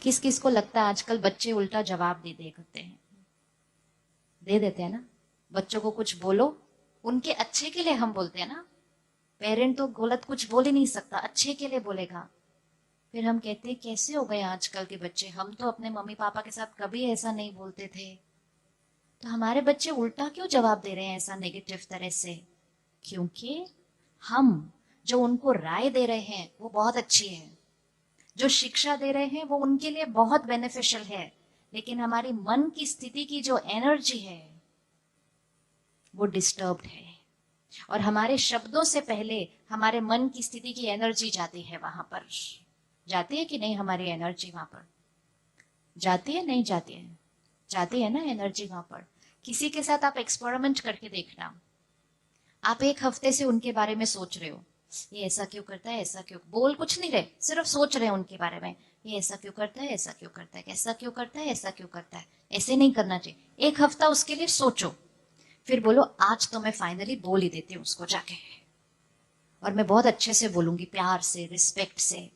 किस किस को लगता है आजकल बच्चे उल्टा जवाब दे देते हैं? दे देते हैं ना। बच्चों को कुछ बोलो, उनके अच्छे के लिए हम बोलते हैं ना। पेरेंट तो गलत कुछ बोल ही नहीं सकता, अच्छे के लिए बोलेगा। फिर हम कहते हैं कैसे हो गए आजकल के बच्चे, हम तो अपने मम्मी पापा के साथ कभी ऐसा नहीं बोलते थे। तो हमारे बच्चे उल्टा क्यों जवाब दे रहे हैं ऐसा नेगेटिव तरह से? क्योंकि हम जो उनको राय दे रहे हैं वो बहुत अच्छी है, जो शिक्षा दे रहे हैं वो उनके लिए बहुत बेनिफिशियल है, लेकिन हमारी मन की स्थिति की जो एनर्जी है वो डिस्टर्ब्ड है। और हमारे शब्दों से पहले हमारे मन की स्थिति की एनर्जी जाती है वहां पर। जाती है कि नहीं हमारी एनर्जी वहां पर? जाती है नहीं जाती है? जाती है ना एनर्जी वहां पर। किसी के साथ आप एक्सपेरिमेंट करके देखना। आप एक हफ्ते से उनके बारे में सोच रहे हो, ये ऐसा क्यों करता है, ऐसा क्यों, बोल कुछ नहीं रहे, सिर्फ सोच रहे हैं उनके बारे में। ये ऐसा क्यों करता है, ऐसा क्यों करता है, ऐसा क्यों करता है, ऐसा क्यों करता है, ऐसे नहीं करना चाहिए। एक हफ्ता उसके लिए सोचो, फिर बोलो आज तो मैं फाइनली बोल ही देती हूँ उसको जाके, और मैं बहुत अच्छे से बोलूंगी, प्यार से, रिस्पेक्ट से।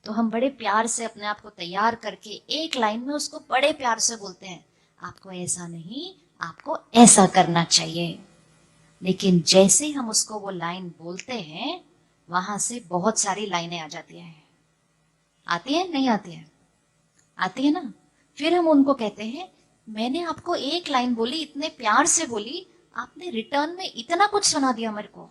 तो हम बड़े प्यार से अपने आप को तैयार करके एक लाइन में उसको बड़े प्यार से बोलते हैं, आपको ऐसा नहीं, आपको ऐसा करना चाहिए। लेकिन जैसे ही हम उसको वो लाइन बोलते हैं, वहां से बहुत सारी लाइनें आ जाती हैं। आती है नहीं आती है? आती है ना। फिर हम उनको कहते हैं, मैंने आपको एक लाइन बोली, इतने प्यार से बोली, आपने रिटर्न में इतना कुछ सुना दिया मेरे को।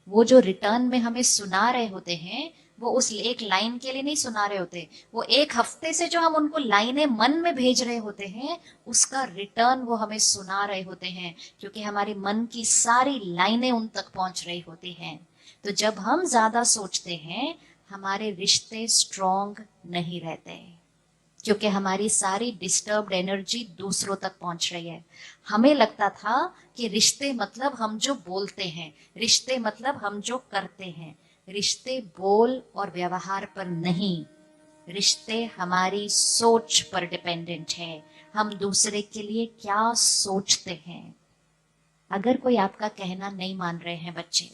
वो जो रिटर्न में हमें सुना रहे होते हैं, वो उस एक लाइन के लिए नहीं सुना रहे होते। वो एक हफ्ते से जो हम उनको लाइनें मन में भेज रहे होते हैं, उसका रिटर्न वो हमें सुना रहे होते हैं, क्योंकि हमारी मन की सारी लाइनें उन तक पहुंच रही होती हैं। तो जब हम ज्यादा सोचते हैं, हमारे रिश्ते स्ट्रांग नहीं रहते, क्योंकि हमारी सारी डिस्टर्ब्ड एनर्जी दूसरों तक पहुंच रही है। हमें लगता था कि रिश्ते मतलब हम जो बोलते हैं, रिश्ते मतलब हम जो करते हैं। रिश्ते बोल और व्यवहार पर नहीं, रिश्ते हमारी सोच पर डिपेंडेंट है। हम दूसरे के लिए क्या सोचते हैं। अगर कोई आपका कहना नहीं मान रहे हैं बच्चे,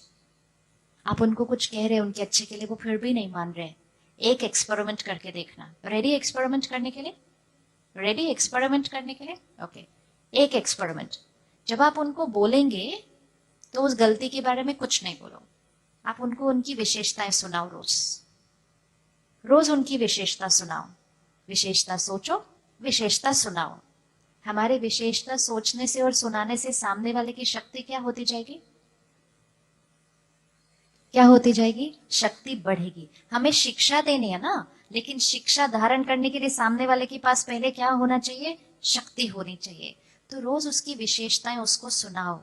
आप उनको कुछ कह रहे हैं उनके अच्छे के लिए, वो फिर भी नहीं मान रहे, एक एक्सपेरिमेंट करके देखना। रेडी एक्सपेरिमेंट करने के लिए? रेडी एक्सपेरिमेंट करने के लिए? ओके। एक एक्सपेरिमेंट, जब आप उनको बोलेंगे तो उस गलती के बारे में कुछ नहीं बोलो। आप उनको उनकी विशेषताएं सुनाओ, रोज रोज उनकी विशेषता सुनाओ। विशेषता सोचो, विशेषता सुनाओ। हमारे विशेषता सोचने से और सुनाने से सामने वाले की शक्ति क्या होती जाएगी? क्या होती जाएगी? शक्ति बढ़ेगी। हमें शिक्षा देनी है ना, लेकिन शिक्षा धारण करने के लिए सामने वाले के पास पहले क्या होना चाहिए? शक्ति होनी चाहिए। तो रोज उसकी विशेषताएं उसको सुनाओ।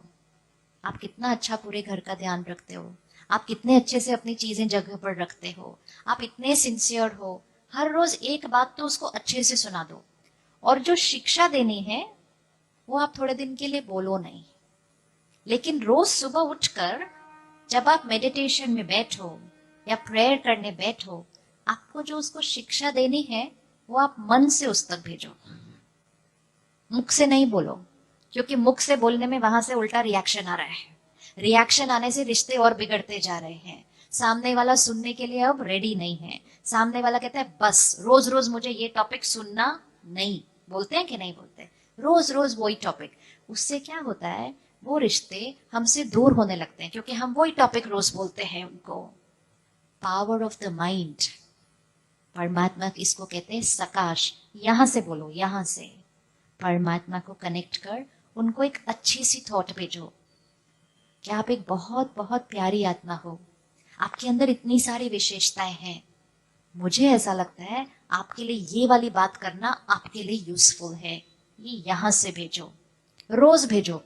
आप कितना अच्छा पूरे घर का ध्यान रखते हो, आप कितने अच्छे से अपनी चीजें जगह पर रखते हो, आप इतने सिंसियर हो। हर रोज एक बात तो उसको अच्छे से सुना दो। और जो शिक्षा देनी है वो आप थोड़े दिन के लिए बोलो नहीं, लेकिन रोज सुबह उठकर जब आप मेडिटेशन में बैठो या प्रेयर करने बैठो, आपको जो उसको शिक्षा देनी है वो आप मन से उस तक भेजो, मुख से नहीं बोलो। क्योंकि मुख से बोलने में वहां से उल्टा रिएक्शन आ रहा है। रिएक्शन आने से रिश्ते और बिगड़ते जा रहे हैं। सामने वाला सुनने के लिए अब रेडी नहीं है। सामने वाला कहता है बस रोज रोज मुझे ये टॉपिक सुनना नहीं। बोलते हैं कि नहीं बोलते? रोज रोज वही टॉपिक। उससे क्या होता है, वो रिश्ते हमसे दूर होने लगते हैं, क्योंकि हम वही टॉपिक रोज बोलते हैं उनको। पावर ऑफ द माइंड, परमात्मा इसको कहते हैं सकाश। यहां से बोलो, यहां से परमात्मा को कनेक्ट कर उनको एक अच्छी सी थॉट भेजो कि आप एक बहुत बहुत प्यारी आत्मा हो, आपके अंदर इतनी सारी विशेषताएं हैं। मुझे ऐसा लगता है आपके लिए ये वाली बात करना आपके लिए यूजफुल है। ये यहां से भेजो, रोज भेजो,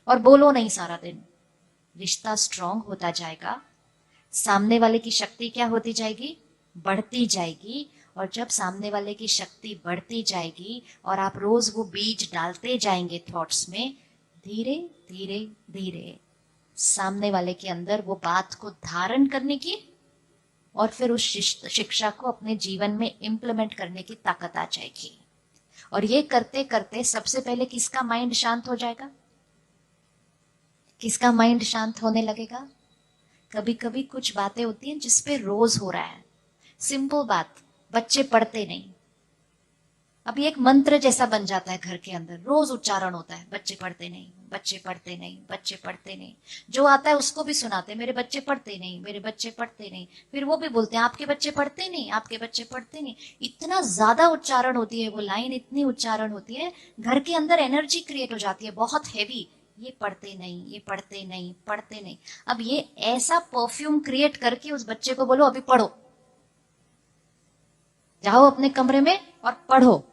और बोलो नहीं सारा दिन। रिश्ता स्ट्रांग होता जाएगा। सामने वाले की शक्ति क्या होती जाएगी? बढ़ती जाएगी। और जब सामने वाले की शक्ति बढ़ती जाएगी और आप रोज वो बीज डालते जाएंगे थॉट्स में, धीरे धीरे धीरे सामने वाले के अंदर वो बात को धारण करने की और फिर उस शिक्षा को अपने जीवन में इम्प्लीमेंट करने की ताकत आ जाएगी। और ये करते करते सबसे पहले किसका माइंड शांत हो जाएगा? किसका माइंड शांत होने लगेगा? कभी कभी कुछ बातें होती हैं जिसपे रोज हो रहा है, सिंपल बात, बच्चे पढ़ते नहीं। अब ये एक मंत्र जैसा बन जाता है घर के अंदर, रोज उच्चारण होता है, बच्चे पढ़ते नहीं, बच्चे पढ़ते नहीं, बच्चे पढ़ते नहीं। जो आता है उसको भी सुनाते हैं, मेरे बच्चे पढ़ते नहीं, मेरे बच्चे पढ़ते नहीं। फिर वो भी बोलते हैं आपके बच्चे पढ़ते नहीं, आपके बच्चे पढ़ते नहीं। इतना ज्यादा उच्चारण होती है वो लाइन, इतनी उच्चारण होती है, घर के अंदर एनर्जी क्रिएट हो जाती है बहुत हैवी। ये पढ़ते नहीं, ये पढ़ते नहीं, पढ़ते नहीं। अब ये ऐसा परफ्यूम क्रिएट करके उस बच्चे को बोलो अभी पढ़ो, जाओ अपने कमरे में और पढ़ो।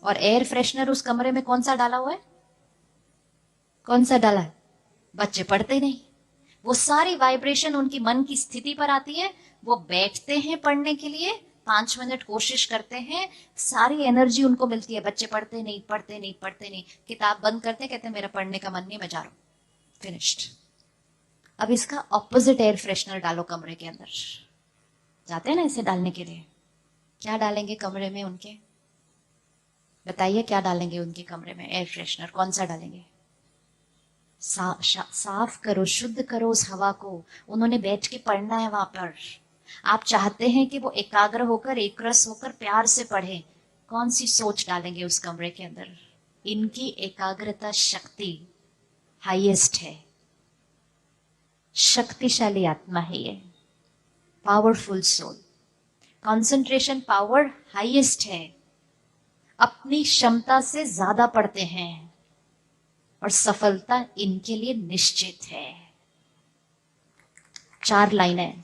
और एयर फ्रेशनर उस कमरे में कौन सा डाला हुआ है? कौन सा डाला है? बच्चे पढ़ते नहीं। वो सारी वाइब्रेशन उनकी मन की स्थिति पर आती है, वो बैठते हैं पढ़ने के लिए, 5 मिनट कोशिश करते हैं, सारी एनर्जी उनको मिलती है। बच्चे पढ़ते नहीं, पढ़ते नहीं, पढ़ते नहीं, किताब बंद करते, कहते मेरा पढ़ने का मन नहीं, मैं जा रहा हूं, फिनिश्ड। अब इसका ऑपोजिट एयर फ्रेशनर डालो कमरे के अंदर। जाते हैं ना इसे डालने के लिए, क्या डालेंगे कमरे में उनके? बताइए क्या डालेंगे उनके कमरे में? एयर फ्रेशनर कौन सा डालेंगे? साफ करो, शुद्ध करो उस हवा को। उन्होंने बैठ के पढ़ना है वहां पर। आप चाहते हैं कि वो एकाग्र होकर, एक रस होकर प्यार से पढ़े। कौन सी सोच डालेंगे उस कमरे के अंदर? इनकी एकाग्रता शक्ति हाईएस्ट है, शक्तिशाली आत्मा है ये, powerful soul. Concentration power highest है, अपनी क्षमता से ज्यादा पढ़ते हैं और सफलता इनके लिए निश्चित है। 4 लाइनें,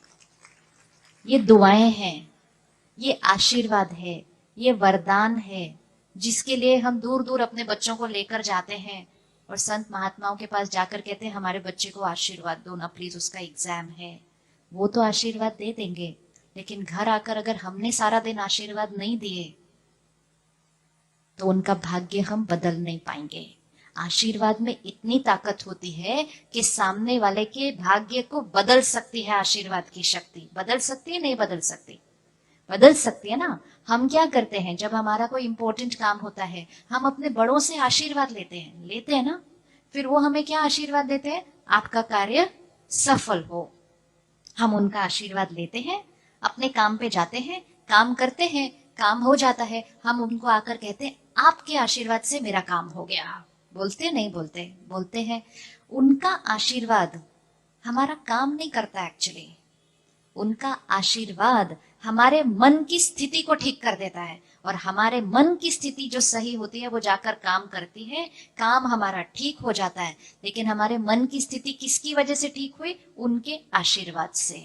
ये दुआएं हैं, ये आशीर्वाद है, ये वरदान है, जिसके लिए हम दूर दूर अपने बच्चों को लेकर जाते हैं और संत महात्माओं के पास जाकर कहते हैं हमारे बच्चे को आशीर्वाद दो ना प्लीज, उसका एग्जाम है। वो तो आशीर्वाद दे देंगे, लेकिन घर आकर अगर हमने सारा दिन आशीर्वाद नहीं दिए तो उनका भाग्य हम बदल नहीं पाएंगे। आशीर्वाद में इतनी ताकत होती है कि सामने वाले के भाग्य को बदल सकती है। आशीर्वाद की शक्ति बदल सकती है, नहीं बदल सकती? बदल सकती है ना। हम क्या करते हैं, जब हमारा कोई इंपॉर्टेंट काम होता है, हम अपने बड़ों से आशीर्वाद लेते हैं ना। फिर वो हमें क्या आशीर्वाद देते हैं? आपका कार्य सफल हो। हम उनका आशीर्वाद लेते हैं, अपने काम पे जाते हैं, काम करते हैं, काम हो जाता है, हम उनको आकर कहते हैं आपके आशीर्वाद से मेरा काम हो गया। बोलते नहीं बोलते? बोलते हैं। उनका आशीर्वाद हमारा काम नहीं करता एक्चुअली। उनका आशीर्वाद हमारे मन की स्थिति को ठीक कर देता है, और हमारे मन की स्थिति जो सही होती है वो जाकर काम करती है, काम हमारा ठीक हो जाता है। लेकिन हमारे मन की स्थिति किसकी वजह से ठीक हुई? उनके आशीर्वाद से।